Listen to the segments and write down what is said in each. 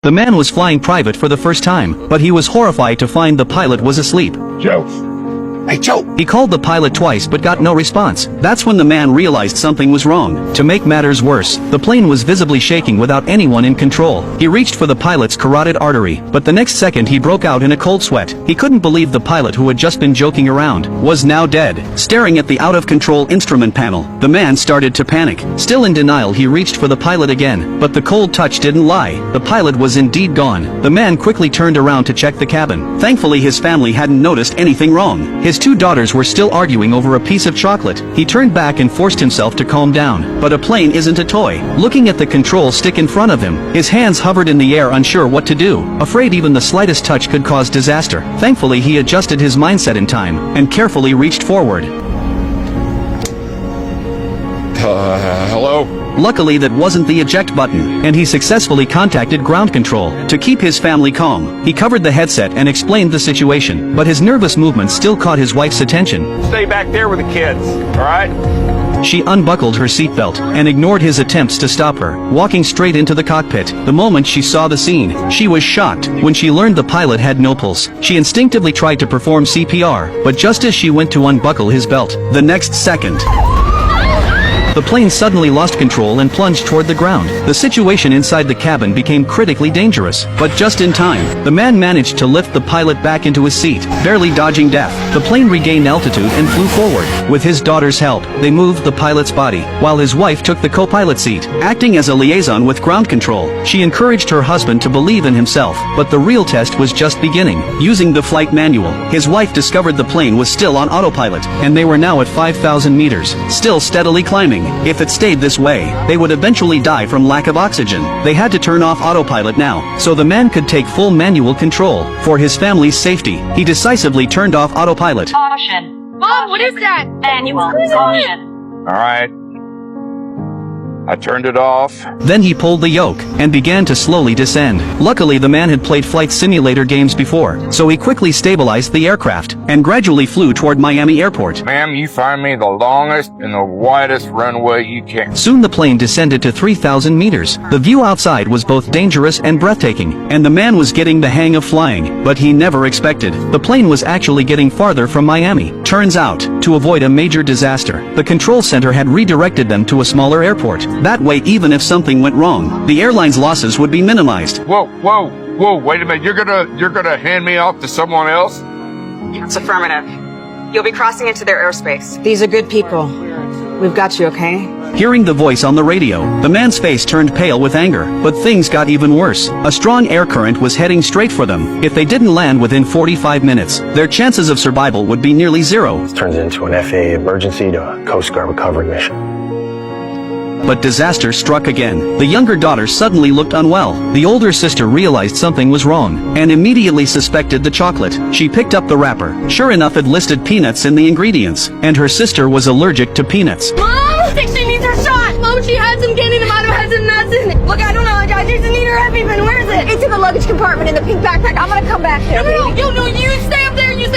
The man was flying private for the first time, but he was horrified to find the pilot was asleep. Joe. Hey, Joe! He called the pilot twice but got no response. That's when the man realized something was wrong. To make matters worse, the plane was visibly shaking without anyone in control. He reached for the pilot's carotid artery, but the next second he broke out in a cold sweat. He couldn't believe the pilot, who had just been joking around, was now dead. Staring at the out-of-control instrument panel, the man started to panic. Still in denial, he reached for the pilot again, but the cold touch didn't lie. The pilot was indeed gone. The man quickly turned around to check the cabin. Thankfully, his family hadn't noticed anything wrong. His two daughters were still arguing over a piece of chocolate. He turned back and forced himself to calm down. But a plane isn't a toy. Looking at the control stick in front of him, his hands hovered in the air, unsure what to do, afraid even the slightest touch could cause disaster. Thankfully, he adjusted his mindset in time, and carefully reached forward. Hello? Luckily, that wasn't the eject button, and he successfully contacted ground control. To keep his family calm, he covered the headset and explained the situation, but his nervous movements still caught his wife's attention. Stay back there with the kids, alright? She unbuckled her seatbelt and ignored his attempts to stop her, walking straight into the cockpit. The moment she saw the scene, she was shocked. When she learned the pilot had no pulse, she instinctively tried to perform CPR, but just as she went to unbuckle his belt, the next second, the plane suddenly lost control and plunged toward the ground. The situation inside the cabin became critically dangerous, but just in time, the man managed to lift the pilot back into his seat, barely dodging death. The plane regained altitude and flew forward. With his daughter's help, they moved the pilot's body, while his wife took the co-pilot seat. Acting as a liaison with ground control, she encouraged her husband to believe in himself, but the real test was just beginning. Using the flight manual, his wife discovered the plane was still on autopilot, and they were now at 5,000 meters, still steadily climbing. If it stayed this way, they would eventually die from lack of oxygen. They had to turn off autopilot now, so the man could take full manual control. For his family's safety, he decisively turned off autopilot. Caution. Mom, what is that? Manual caution. Alright. I turned it off. Then he pulled the yoke, and began to slowly descend. Luckily, the man had played flight simulator games before, so he quickly stabilized the aircraft, and gradually flew toward Miami Airport. Ma'am, you find me the longest and the widest runway you can. Soon the plane descended to 3,000 meters. The view outside was both dangerous and breathtaking, and the man was getting the hang of flying, but he never expected the plane was actually getting farther from Miami. Turns out, to avoid a major disaster, the control center had redirected them to a smaller airport. That way, even if something went wrong, the airline's losses would be minimized. Whoa, wait a minute. You're gonna hand me off to someone else? It's affirmative. You'll be crossing into their airspace. These are good people. We've got you, okay? Hearing the voice on the radio, the man's face turned pale with anger, but things got even worse. A strong air current was heading straight for them. If they didn't land within 45 minutes, their chances of survival would be nearly zero. This turns into an FAA emergency to a Coast Guard recovery mission. But disaster struck again. The younger daughter suddenly looked unwell. The older sister realized something was wrong, and immediately suspected the chocolate. She picked up the wrapper. Sure enough, it listed peanuts in the ingredients, and her sister was allergic to peanuts. Mom, I think she needs her shot. Mom, she had some candy that might have had some nuts in it. Look, I don't know. I just need her EpiPen. Where is it? It's in the luggage compartment in the pink backpack. I'm gonna come back there, baby. No, you stay up there, and you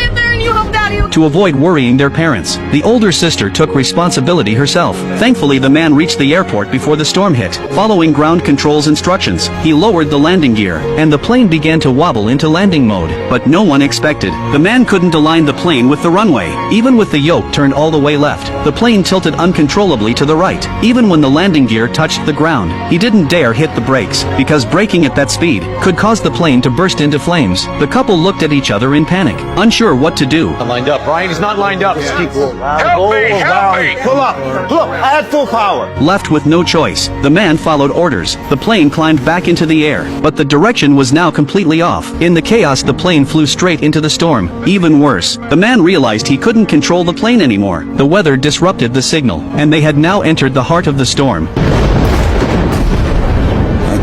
help Daddy. To avoid worrying their parents, the older sister took responsibility herself. Thankfully, the man reached the airport before the storm hit. Following ground control's instructions, he lowered the landing gear, and the plane began to wobble into landing mode. But no one expected. The man couldn't align the plane with the runway. Even with the yoke turned all the way left, the plane tilted uncontrollably to the right. Even when the landing gear touched the ground, he didn't dare hit the brakes, because braking at that speed could cause the plane to burst into flames. The couple looked at each other in panic, unsure what to do. Not lined up, Brian. He's not lined up. Just keep rolling. Help me! Pull up. Add full power. Left with no choice, the man followed orders. The plane climbed back into the air, but the direction was now completely off. In the chaos, the plane flew straight into the storm. Even worse, the man realized he couldn't control the plane anymore. The weather disrupted the signal, and they had now entered the heart of the storm. I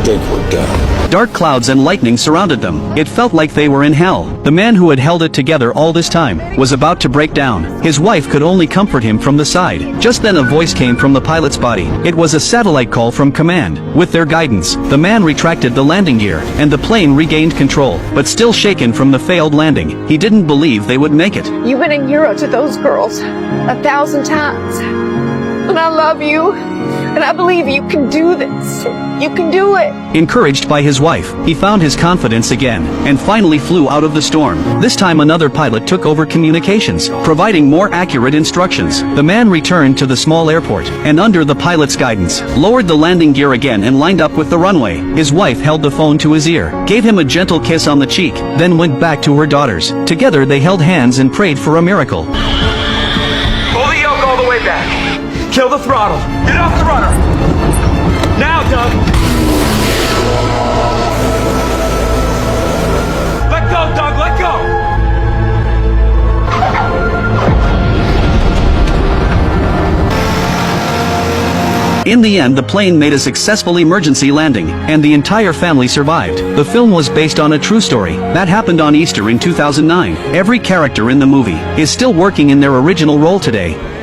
think we're done. Dark clouds and lightning surrounded them. It felt like they were in hell. The man who had held it together all this time was about to break down. His wife could only comfort him from the side. Just then a voice came from the pilot's body. It was a satellite call from command. With their guidance, the man retracted the landing gear, and the plane regained control. But still shaken from the failed landing, he didn't believe they would make it. You've been a hero to those girls 1,000 times. And I love you. And I believe you can do this. You can do it. Encouraged by his wife, he found his confidence again, and finally flew out of the storm. This time another pilot took over communications, providing more accurate instructions. The man returned to the small airport, and under the pilot's guidance, lowered the landing gear again and lined up with the runway. His wife held the phone to his ear, gave him a gentle kiss on the cheek, then went back to her daughters. Together they held hands and prayed for a miracle. Pull the yoke all the way back. Kill the throttle. Get off the rudder. Now, Doug. Let go, Doug. Let go. In the end, the plane made a successful emergency landing, and the entire family survived. The film was based on a true story that happened on Easter in 2009. Every character in the movie is still working in their original role today.